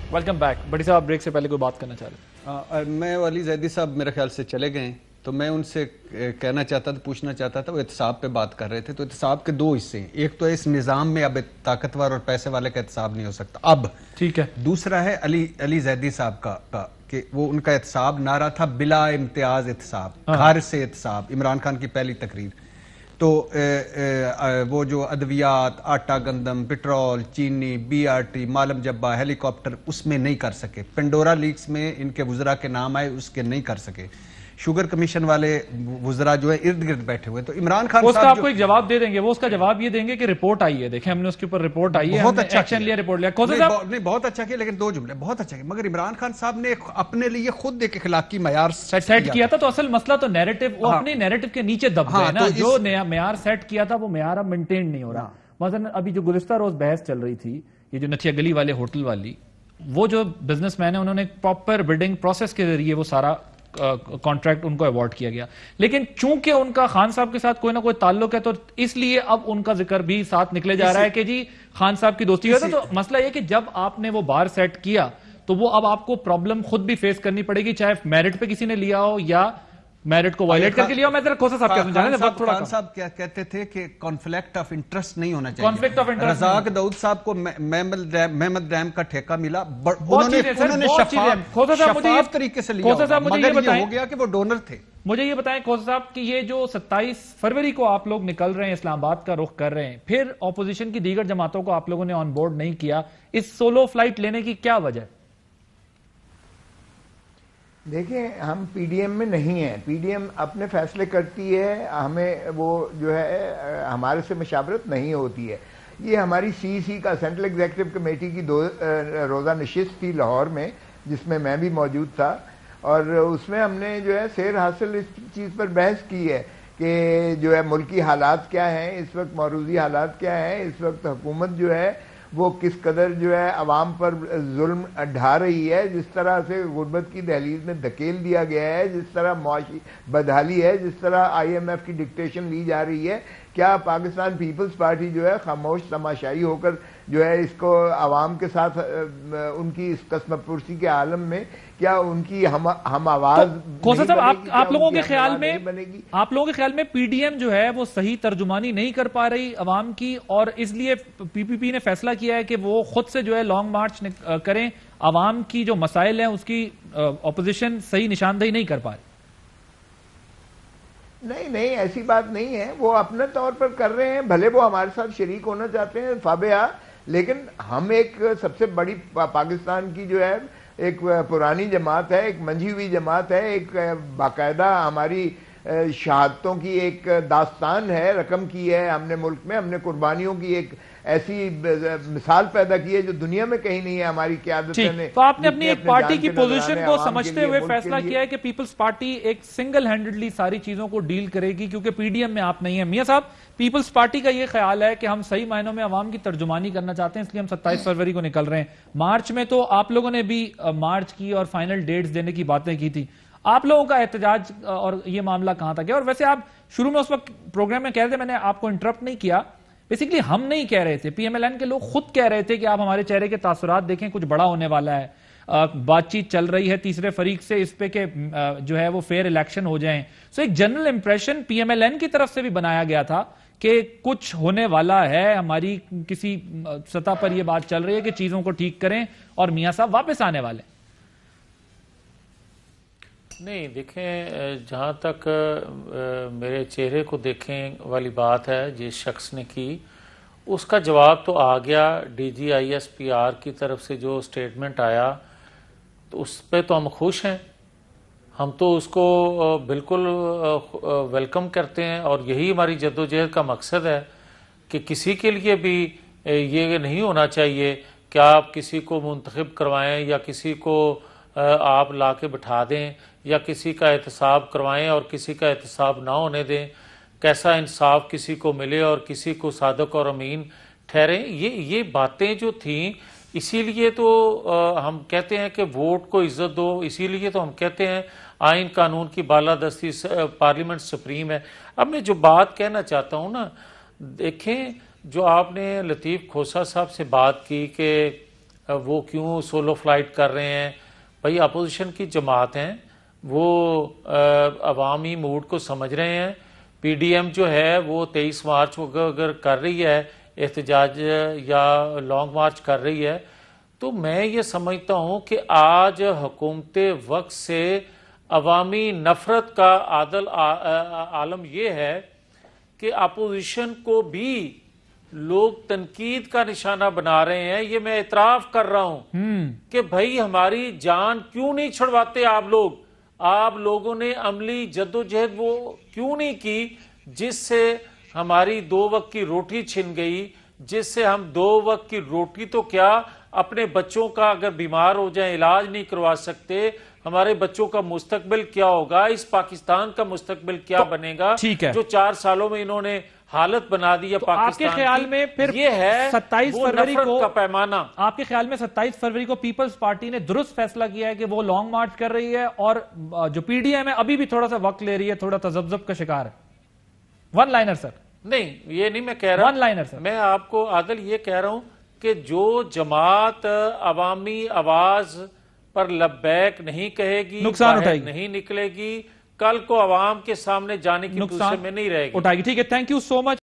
Welcome back. बड़ी साहब break से पहले कोई बात करना चाह रहे मैं अली जैदी साहब मेरे ख्याल से चले गए, तो मैं उनसे कहना चाहता था, पूछना चाहता था, वो एहतसाब पे बात कर रहे थे। तो एहतसाब के दो हिस्से हैं, एक तो इस निज़ाम में अब ताकतवर और पैसे वाले का एहतसाब नहीं हो सकता अब, ठीक है। दूसरा है अली जैदी साहब का कि वो उनका एहतसाब नारा था बिला इम्तियाज एहतसाब, घर से एहतसाब, इमरान खान की पहली तकरीर। तो वो जो अद्वियात, आटा गंदम, पेट्रोल, चीनी, बीआरटी, मालम जब्बा, हेलीकॉप्टर, उसमें नहीं कर सके। पेंडोरा लीक्स में इनके वुजरा के नाम आए, उसके नहीं कर सके। शुगर कमीशन वाले वुजरा जो है इर्द गिर्द बैठे हुए। तो इमरान खान उसका आपको एक जवाब दे देंगे, वो उसका जवाब ये देंगे कि रिपोर्ट आई है, देखें हमने उसके ऊपर रिपोर्ट आई है, बहुत अच्छा एक्शन लिया, रिपोर्ट लिया। नहीं बहुत अच्छा किया, लेकिन दो जुमले बहुत अच्छा किया, मगर इमरान खान साहब ने अपने लिए खुद एक इखलाकी मयार सेट किया था। तो असल मसला तो नैरेटिव, वो अपने नैरेटिव के नीचे दब गए ना। जो मेयार सेट किया था वो मेयार अब मेंटेन नहीं हो रहा। मसलन अभी जो गुज़िश्ता रोज बहस चल रही थी, ये जो नथिया गली वाले होटल वाली, वो जो बिजनेसमैन है उन्होंने प्रॉपर बिडिंग प्रोसेस के जरिए वो सारा कॉन्ट्रैक्ट उनको अवार्ड किया गया। लेकिन चूंकि उनका खान साहब के साथ कोई ना कोई ताल्लुक है, तो इसलिए अब उनका जिक्र भी साथ निकले जा रहा है कि जी खान साहब की दोस्ती है। तो मसला यह कि जब आपने वो बार सेट किया, तो वो अब आपको प्रॉब्लम खुद भी फेस करनी पड़ेगी, चाहे मेरिट पे किसी ने लिया हो या मेरिट को वायलेट करके लिया हो। मैं जरा खोसा साहब क्या समझाने वक्त थोड़ा। खान साहब क्या कहते थे कि कॉन्फ्लिक्ट ऑफ इंटरेस्ट नहीं होना चाहिए। Conflict of interest. Razak Dawood sahab को महमद डैम का ठेका मिला, उन्होंने शफाफ तरीके से लिया, मगर ये हो गया कि वो डोनर थे। मुझे ये बताएं खोसा साहब कि ये जो 27 फरवरी को आप लोग निकल रहे हैं, इस्लामाबाद का रुख कर रहे हैं, फिर ऑपोजिशन की दीगर जमातों को आप लोगों ने ऑन बोर्ड नहीं किया, इस सोलो फ्लाइट लेने की क्या वजह? देखिए, हम पीडीएम में नहीं हैं। पीडीएम अपने फैसले करती है, हमें वो जो है हमारे से मशावरत नहीं होती है। ये हमारी सीईसी का सेंट्रल एग्जीक्यूटिव कमेटी की 2 रोज़ा नशिस्त थी लाहौर में, जिसमें मैं भी मौजूद था, और उसमें हमने जो है सैर हासिल इस चीज़ पर बहस की है कि जो है मुल्की हालात क्या हैं इस वक्त, मौरूजी हालात क्या हैं इस वक्त, हुकूमत जो है वो किस कदर जो है अवाम पर जुल्म ढा रही है, जिस तरह से गुर्बत की दहलीज में धकेल दिया गया है, जिस तरह मुआशी बदहाली है, जिस तरह IMF की डिक्टेशन ली जा रही है। क्या पाकिस्तान पीपल्स पार्टी जो है खामोश तमाशाई होकर जो है इसको अवाम के साथ उनकी इस कसमपुरसी के आलम में क्या उनकी हम आवाज खोसा साहब, आप लोगों के ख्याल में पीडीएम जो है वो सही तर्जुमानी नहीं कर पा रही अवाम की, और इसलिए पीपीपी ने फैसला किया है कि वो खुद से जो है लॉन्ग मार्च करें, अवाम की जो मसाइल हैं उसकी ऑपोजिशन सही निशानदेही नहीं कर पा रही? नहीं, ऐसी बात नहीं है। वो अपने तौर पर कर रहे हैं, भले वो हमारे साथ शरीक होना चाहते हैं फाबिया, लेकिन हम एक सबसे बड़ी पाकिस्तान की जो है एक पुरानी जमात है, एक मंझी हुई जमात है, एक बाकायदा हमारी शहादतों की एक दास्तान है, रकम की है हमने मुल्क में, हमने कुर्बानियों की एक ऐसी मिसाल पैदा की है जो दुनिया में कहीं नहीं है हमारी क़यादत ने। तो आपने अपनी एक पार्टी की पोजीशन को समझते हुए फैसला किया है कि पीपल्स पार्टी एक सिंगल हैंडेडली सारी चीजों को डील करेगी, क्योंकि पीडीएम में आप नहीं है। मियां साहब, पीपल्स पार्टी का यह ख्याल है कि हम सही मायनों में अवाम की तर्जुमानी करना चाहते हैं, इसलिए हम 27 फरवरी को निकल रहे हैं। मार्च में तो आप लोगों ने भी मार्च की और फाइनल डेट्स देने की बातें की थी। आप लोगों का एहतजाज और ये मामला कहां तक है? और वैसे आप शुरू में उस वक्त प्रोग्राम में कह रहे थे, मैंने आपको इंटरप्ट नहीं किया, बेसिकली हम नहीं कह रहे थे, पीएमएलएन के लोग खुद कह रहे थे कि आप हमारे चेहरे के तासुरात देखें, कुछ बड़ा होने वाला है, बातचीत चल रही है तीसरे फरीक से इस पे के जो है वो फेयर इलेक्शन हो जाएं। सो एक जनरल इंप्रेशन पीएमएलएन की तरफ से भी बनाया गया था कि कुछ होने वाला है, हमारी किसी सतह पर यह बात चल रही है कि चीजों को ठीक करें और मियां साहब वापस आने वाले। नहीं, देखें, जहाँ तक मेरे चेहरे को देखें वाली बात है जिस शख्स ने की, उसका जवाब तो आ गया। DGISPR की तरफ से जो स्टेटमेंट आया, तो उस पर तो हम खुश हैं, हम तो उसको बिल्कुल वेलकम करते हैं, और यही हमारी जद्दोजहद का मकसद है कि किसी के लिए भी ये नहीं होना चाहिए कि आप किसी को मुंतखब करवाएं या किसी को आप ला के बिठा दें या किसी का एहतसाब करवाएं और किसी का एहतसाब ना होने दें। कैसा इंसाफ किसी को मिले और किसी को सादक और अमीन ठहरें, ये बातें जो थीं, इसीलिए तो हम कहते हैं कि वोट को इज्जत दो, इसीलिए तो हम कहते हैं आइन कानून की बालादस्ती पार्लियामेंट सुप्रीम है। अब मैं जो बात कहना चाहता हूँ ना, देखें, जो आपने लतीफ़ खोसा साहब से बात की कि वो क्यों सोलो फ्लाइट कर रहे हैं? भाई अपोजिशन की जमात हैं, वो अवामी मूड को समझ रहे हैं। पीडीएम जो है वो 23 मार्च को अगर कर रही है एहतजाज या लॉन्ग मार्च कर रही है, तो मैं ये समझता हूँ कि आज हुकूमत वक्त से अवामी नफरत का आलम ये है कि अपोजिशन को भी लोग तनकीद का निशाना बना रहे हैं। ये मैं इतराफ कर रहा हूं कि भाई हमारी जान क्यों नहीं छुड़वाते आप लोग? आप लोगों ने अमली जद्दोजहद वो क्यों नहीं की जिससे हमारी 2 वक्त की रोटी छिन गई, जिससे हम 2 वक्त की रोटी तो क्या अपने बच्चों का अगर बीमार हो जाए इलाज नहीं करवा सकते, हमारे बच्चों का मुस्तकबिल क्या होगा? इस पाकिस्तान का मुस्तकबिल क्या बनेगा? ठीक है, जो 4 सालों में इन्होंने हालत बना दी है तो पाकिस्तान आपके ख्याल में फिर ये है 27 फरवरी को का पैमाना। आपके ख्याल में 27 फरवरी को पीपल्स पार्टी ने दुरुस्त फैसला किया है कि वो लॉन्ग मार्च कर रही है और जो पीडीएम है अभी भी थोड़ा सा वक्त ले रही है, थोड़ा तजब्जुब का शिकार है? One liner sir. नहीं, ये नहीं मैं कह रहा, वन लाइनर सर। मैं आपको आदिल ये कह रहा हूं कि जो जमात अवामी आवाज पर लब्बैक नहीं कहेगी, नुकसान उठाएगी, नहीं निकलेगी, कल को अवाम के सामने जाने की पोजीशन में नहीं रहेगी, उठाएगी। ठीक है, थैंक यू सो मच।